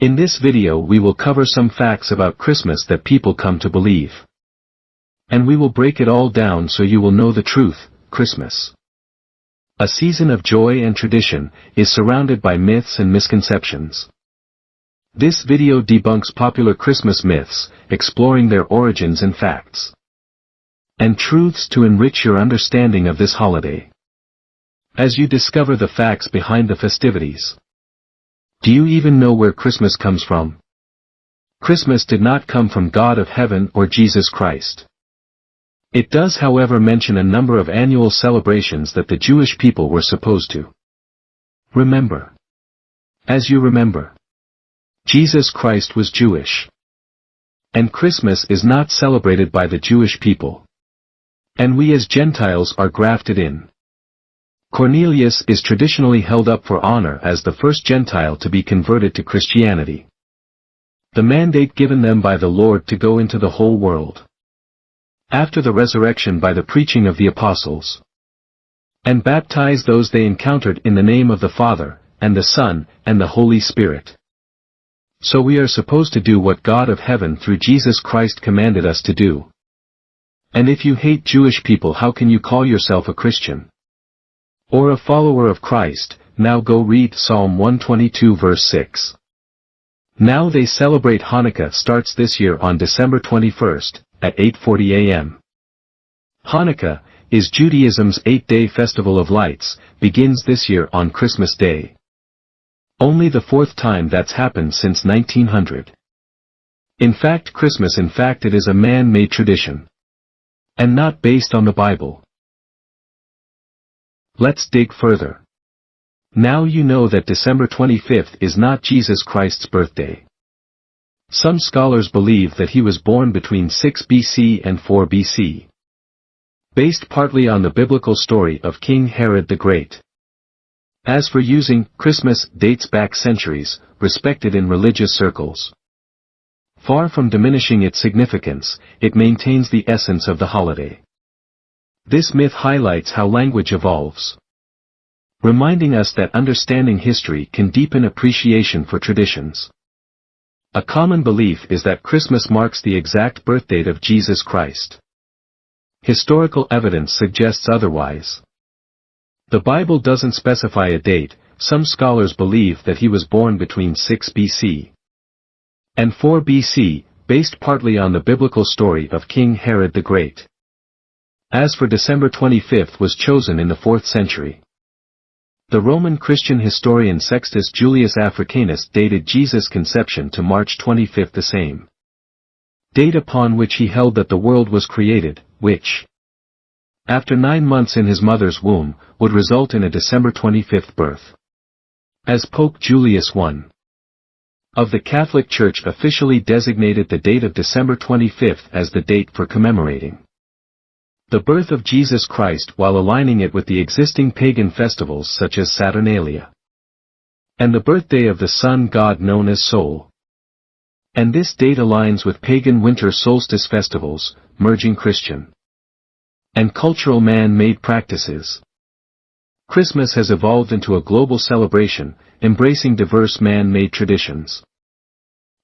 In this video we will cover some facts about Christmas that people come to believe. And we will break it all down so you will know the truth. Christmas, a season of joy and tradition, is surrounded by myths and misconceptions. This video debunks popular Christmas myths, exploring their origins and facts and truths to enrich your understanding of this holiday. As you discover the facts behind the festivities. Do you even know where Christmas comes from? Christmas did not come from God of heaven or Jesus Christ. It does, however, mention a number of annual celebrations that the Jewish people were supposed to remember. As you remember, Jesus Christ was Jewish. And Christmas is not celebrated by the Jewish people. And we as Gentiles are grafted in. Cornelius is traditionally held up for honor as the first Gentile to be converted to Christianity. The mandate given them by the Lord to go into the whole world. After the resurrection by the preaching of the apostles. And baptize those they encountered in the name of the Father, and the Son, and the Holy Spirit. So we are supposed to do what God of heaven through Jesus Christ commanded us to do. And if you hate Jewish people, how can you call yourself a Christian? Or a follower of Christ? Now go read Psalm 122 verse 6. Now they celebrate Hanukkah starts this year on December 21st, at 8:40 a.m. Hanukkah is Judaism's 8-day festival of lights, begins this year on Christmas Day. Only the fourth time that's happened since 1900. In fact, it is a man-made tradition. And not based on the Bible. Let's dig further. Now you know that December 25th is not Jesus Christ's birthday. Some scholars believe that he was born between 6 BC and 4 BC. Based partly on the biblical story of King Herod the Great. As for using Christmas, dates back centuries, respected in religious circles. Far from diminishing its significance, it maintains the essence of the holiday. This myth highlights how language evolves. Reminding us that understanding history can deepen appreciation for traditions. A common belief is that Christmas marks the exact birthdate of Jesus Christ. Historical evidence suggests otherwise. The Bible doesn't specify a date. Some scholars believe that he was born between 6 BC and 4 BC, based partly on the biblical story of King Herod the Great. As for December 25th was chosen in the 4th century. The Roman Christian historian Sextus Julius Africanus dated Jesus' conception to March 25th, the same date upon which he held that the world was created, which, after 9 months in his mother's womb, would result in a December 25th birth. As Pope Julius I of the Catholic Church officially designated the date of December 25th as the date for commemorating the birth of Jesus Christ while aligning it with the existing pagan festivals such as Saturnalia and the birthday of the sun god known as Sol. And this date aligns with pagan winter solstice festivals, merging Christian and cultural man-made practices. Christmas has evolved into a global celebration, embracing diverse man-made traditions.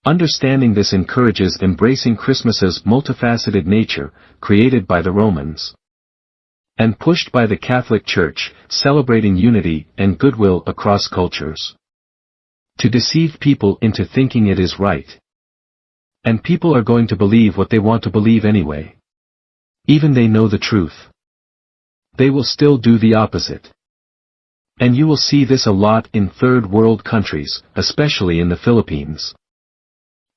Understanding this encourages embracing Christmas's multifaceted nature, created by the Romans and pushed by the Catholic Church, celebrating unity and goodwill across cultures. To deceive people into thinking it is right. And people are going to believe what they want to believe anyway. Even they know the truth. They will still do the opposite. And you will see this a lot in third world countries, especially in the Philippines.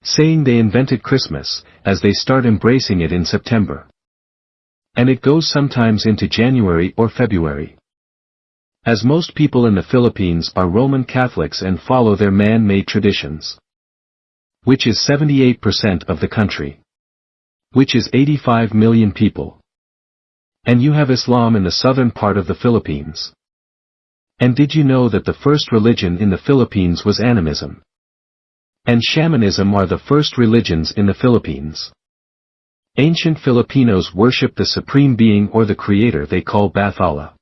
Saying they invented Christmas, as they start embracing it in September. And it goes sometimes into January or February. As most people in the Philippines are Roman Catholics and follow their man-made traditions. Which is 78% of the country. Which is 85 million people. And you have Islam in the southern part of the Philippines. And did you know that the first religion in the Philippines was animism? And shamanism are the first religions in the Philippines. Ancient Filipinos worship the supreme being or the creator they call Bathala.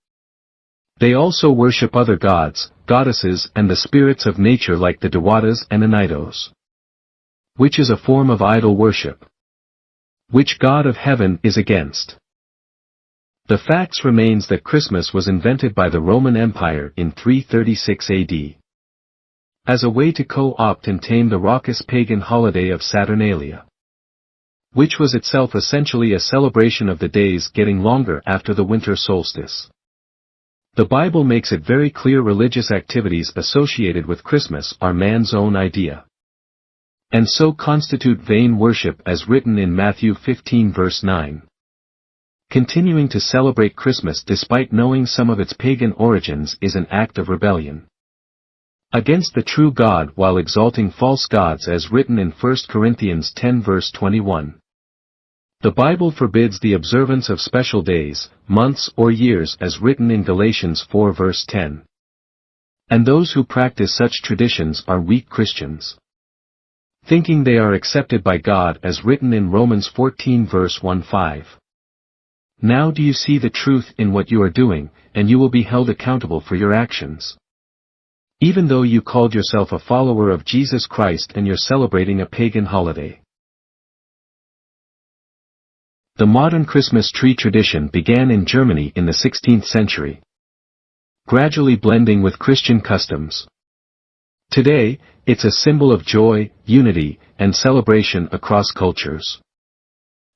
They also worship other gods, goddesses and the spirits of nature like the Dewatas and Anitos. Which is a form of idol worship. Which God of heaven is against. The facts remains that Christmas was invented by the Roman Empire in 336 AD. As a way to co-opt and tame the raucous pagan holiday of Saturnalia. Which was itself essentially a celebration of the days getting longer after the winter solstice. The Bible makes it very clear religious activities associated with Christmas are man's own idea. And so constitute vain worship as written in Matthew 15 verse 9. Continuing to celebrate Christmas despite knowing some of its pagan origins is an act of rebellion against the true God while exalting false gods as written in 1 Corinthians 10 verse 21. The Bible forbids the observance of special days, months or years as written in Galatians 4 verse 10. And those who practice such traditions are weak Christians, thinking they are accepted by God as written in Romans 14 verse 1-5. Now do you see the truth in what you are doing, and you will be held accountable for your actions. Even though you called yourself a follower of Jesus Christ and you're celebrating a pagan holiday. The modern Christmas tree tradition began in Germany in the 16th century, gradually blending with Christian customs. Today, it's a symbol of joy, unity, and celebration across cultures.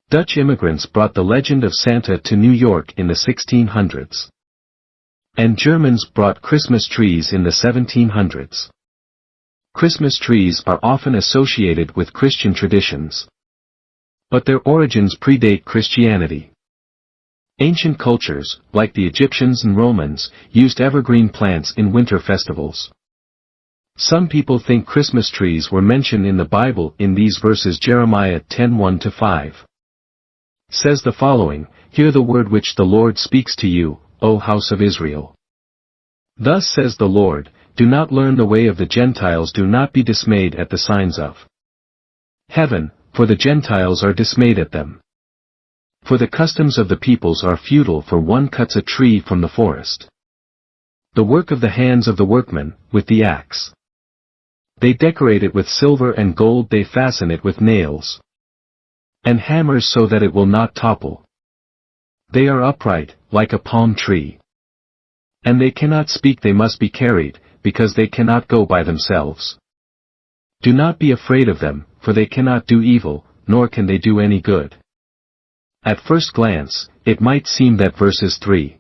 Dutch immigrants brought the legend of Santa to New York in the 1600s. And Germans brought Christmas trees in the 1700s. Christmas trees are often associated with Christian traditions. But their origins predate Christianity. Ancient cultures, like the Egyptians and Romans, used evergreen plants in winter festivals. Some people think Christmas trees were mentioned in the Bible in these verses. Jeremiah 10:1-5 says the following, "Hear the word which the Lord speaks to you, O house of Israel. Thus says the Lord, do not learn the way of the Gentiles, do not be dismayed at the signs of heaven, for the Gentiles are dismayed at them. For the customs of the peoples are futile, for one cuts a tree from the forest. The work of the hands of the workmen, with the axe. They decorate it with silver and gold, they fasten it with nails and hammers so that it will not topple. They are upright, like a palm tree. And they cannot speak, they must be carried, because they cannot go by themselves. Do not be afraid of them, for they cannot do evil, nor can they do any good." At first glance, it might seem that verses 3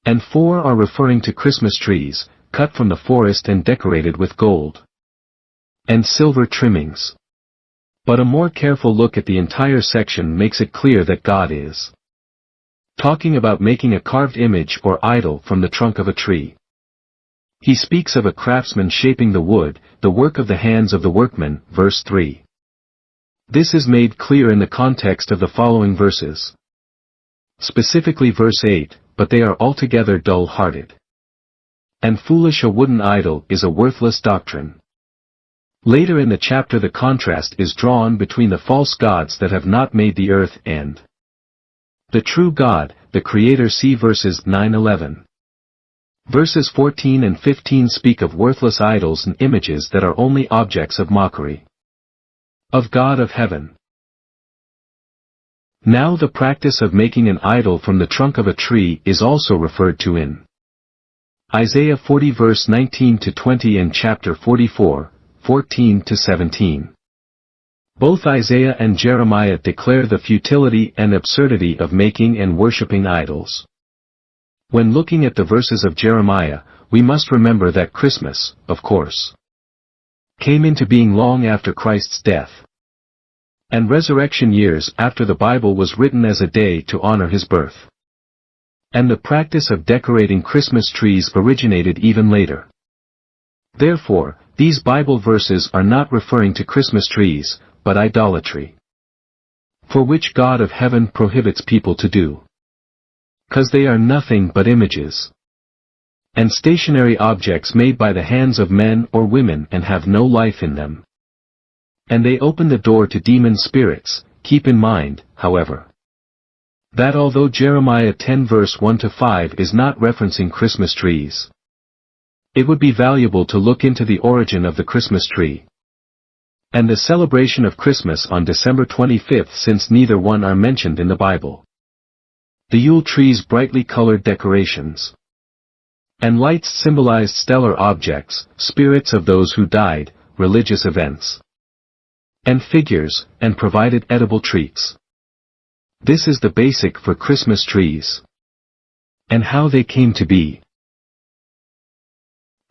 and 4 are referring to Christmas trees, cut from the forest and decorated with gold and silver trimmings. But a more careful look at the entire section makes it clear that God is talking about making a carved image or idol from the trunk of a tree. He speaks of a craftsman shaping the wood, the work of the hands of the workman, verse 3. This is made clear in the context of the following verses. Specifically verse 8, "But they are altogether dull-hearted. And foolish, a wooden idol is a worthless doctrine." Later in the chapter the contrast is drawn between the false gods that have not made the earth and the true God, the Creator. See verses 9-11. Verses 14 and 15 speak of worthless idols and images that are only objects of mockery of God of heaven. Now the practice of making an idol from the trunk of a tree is also referred to in Isaiah 40 verse 19-20 and chapter 44, 14-17. Both Isaiah and Jeremiah declare the futility and absurdity of making and worshipping idols. When looking at the verses of Jeremiah, we must remember that Christmas, of course, came into being long after Christ's death and resurrection, years after the Bible was written as a day to honor his birth. And the practice of decorating Christmas trees originated even later. Therefore, these Bible verses are not referring to Christmas trees, but idolatry, for which God of heaven prohibits people to do, 'cause they are nothing but images and stationary objects made by the hands of men or women and have no life in them. And they open the door to demon spirits. Keep in mind, however, that although Jeremiah 10 verse 1-5 is not referencing Christmas trees, It would be valuable to look into the origin of the Christmas tree and the celebration of Christmas on December 25th, since neither one are mentioned in the Bible. The Yule tree's brightly colored decorations and lights symbolized stellar objects, spirits of those who died, religious events, and figures, and provided edible treats. This is the basic for Christmas trees and how they came to be.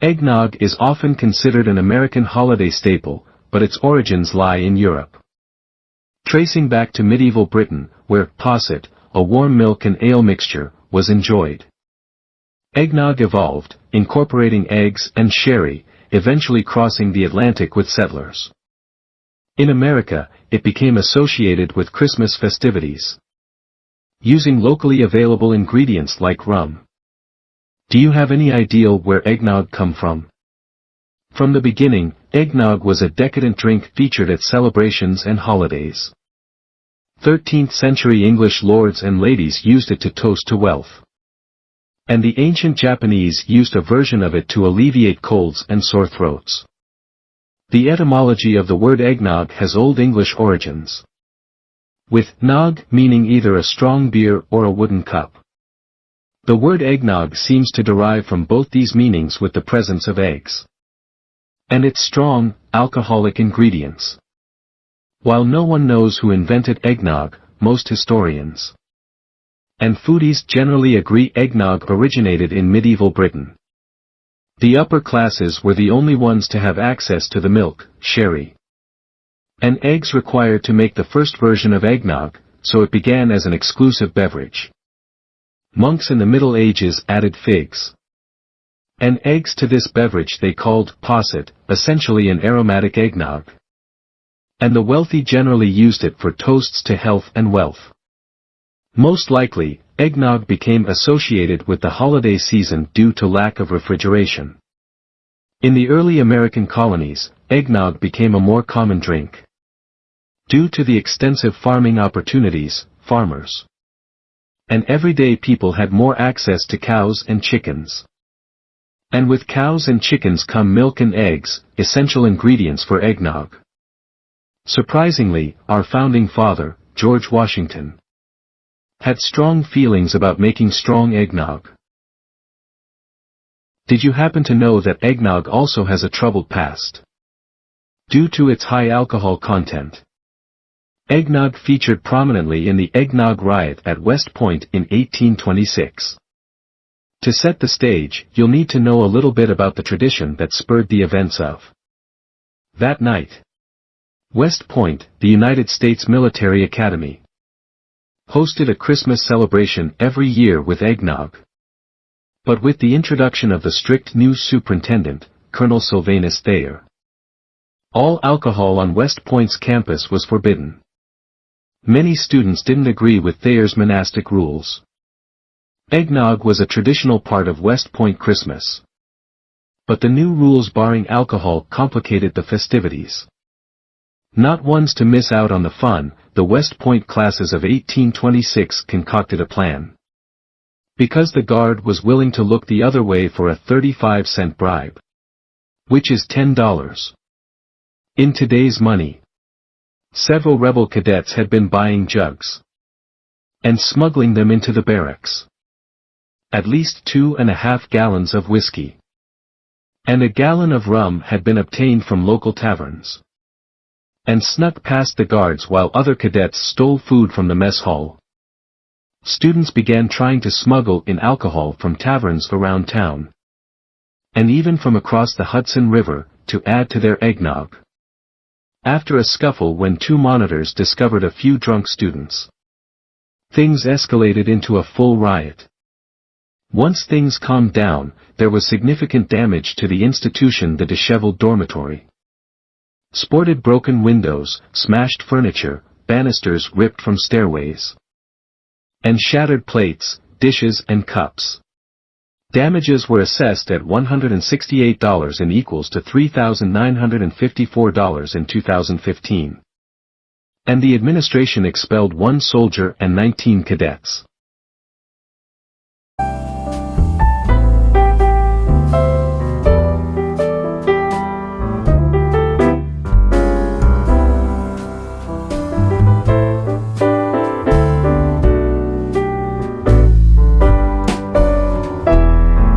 Eggnog is often considered an American holiday staple, but its origins lie in Europe. Tracing back to medieval Britain, where posset, a warm milk and ale mixture, was enjoyed. Eggnog evolved, incorporating eggs and sherry, eventually crossing the Atlantic with settlers. In America, it became associated with Christmas festivities, using locally available ingredients like rum. Do you have any idea where eggnog come from? From the beginning, eggnog was a decadent drink featured at celebrations and holidays. 13th century English lords and ladies used it to toast to wealth. And the ancient Japanese used a version of it to alleviate colds and sore throats. The etymology of the word eggnog has Old English origins, with nog meaning either a strong beer or a wooden cup. The word eggnog seems to derive from both these meanings, with the presence of eggs and its strong, alcoholic ingredients. While no one knows who invented eggnog, most historians and foodies generally agree eggnog originated in medieval Britain. The upper classes were the only ones to have access to the milk, sherry, and eggs required to make the first version of eggnog, so it began as an exclusive beverage. Monks in the Middle Ages added figs and eggs to this beverage they called posset, essentially an aromatic eggnog. And the wealthy generally used it for toasts to health and wealth. Most likely, eggnog became associated with the holiday season due to lack of refrigeration. In the early American colonies, eggnog became a more common drink due to the extensive farming opportunities. Farmers and everyday people had more access to cows and chickens. And with cows and chickens come milk and eggs, essential ingredients for eggnog. Surprisingly, our founding father, George Washington, had strong feelings about making strong eggnog. Did you happen to know that eggnog also has a troubled past due to its high alcohol content? Eggnog featured prominently in the Eggnog Riot at West Point in 1826. To set the stage, you'll need to know a little bit about the tradition that spurred the events of that night. West Point, the United States Military Academy, hosted a Christmas celebration every year with eggnog. But with the introduction of the strict new superintendent, Colonel Sylvanus Thayer, all alcohol on West Point's campus was forbidden. Many students didn't agree with Thayer's monastic rules. Eggnog was a traditional part of West Point Christmas. But the new rules barring alcohol complicated the festivities. Not ones to miss out on the fun, the West Point classes of 1826 concocted a plan. Because the guard was willing to look the other way for a 35-cent bribe, which is $10 in today's money. Several rebel cadets had been buying jugs and smuggling them into the barracks. At least 2.5 gallons of whiskey and a gallon of rum had been obtained from local taverns and snuck past the guards while other cadets stole food from the mess hall. Students began trying to smuggle in alcohol from taverns around town, and even from across the Hudson River, to add to their eggnog. After a scuffle when two monitors discovered a few drunk students, things escalated into a full riot. Once things calmed down, there was significant damage to the institution. The disheveled dormitory sported broken windows, smashed furniture, banisters ripped from stairways, and shattered plates, dishes and cups. Damages were assessed at $168 and equals to $3,954 in 2015. And the administration expelled 1 soldier and 19 cadets.